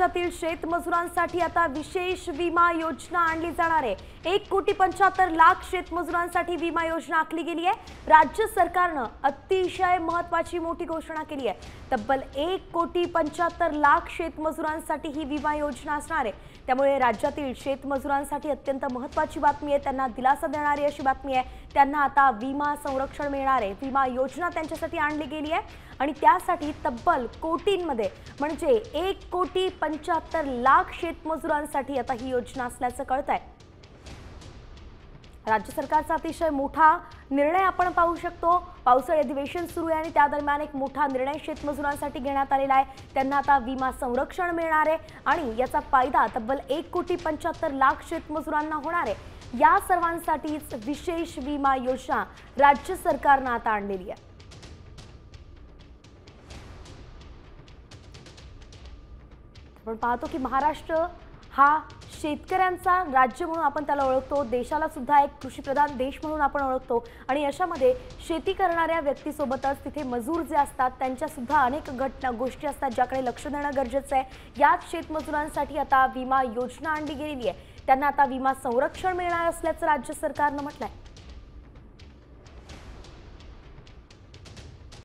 राज्यातील शेतमजुरांसाठी आता विशेष विमा योजना आणली जाणार आहे। 1,75,00,000 शेतमजुरांसाठी विमा योजना आखली गेली आहे। राज्य सरकारने अतिशय महत्त्वाची मोठी घोषणा केली आहे। तब्बल 1,75,00,000 शेतमजुरांसाठी ही विमा योजना असणार आहे। त्यामुळे राज्यातील शेतमजुरांसाठी अत्यंत महत्त्वाची बातमी आहे। त्यांना दिलासा देणारी अशी बातमी आहे। त्यांना आता विमा संरक्षण मिळणार आहे। विमा योजना त्यांच्यासाठी आणली गेली आहे आणि त्यासाठी तब्बल कोटींमध्ये म्हणजे 1,75,00,000 शेतमजुरांसाठी आता ही योजना असल्याचं कळतंय। राज्य सरकारचा अतिशय मोठा निर्णय आपण पाहू शकतो। पावसाळी अधिवेशन सुरू आहे आणि त्या दरम्यान एक मोठा निर्णय शेतमजुरांसाठी घेण्यात आलेला आहे। त्यांना आता विमा संरक्षण मिळणार आहे आणि याचा फायदा तब्बल 1,75,00,000 शेतमजुरांना होणार आहे। या सर्वांसाठीच विशेष विमा योजना राज्य सरकारने आता आणलेली आहे। आपण पाहतो की महाराष्ट्र हा शेतकऱ्यांचा राज्य म्हणून आपण त्याला ओळखतो। देशाला सुद्धा एक कृषीप्रधान देश म्हणून आपण ओळखतो आणि अशामध्ये शेती करणाऱ्या व्यक्तीसोबतच तिथे मजूर जे असतात त्यांच्या सुद्धा अनेक गोष्टी असतात ज्याकडे लक्ष देणं गरजेचं आहे। याच शेतमजुरांसाठी आता विमा योजना आणली गेलेली आहे। त्यांना आता विमा संरक्षण मिळणार असल्याचं राज्य सरकारने म्हटलंय।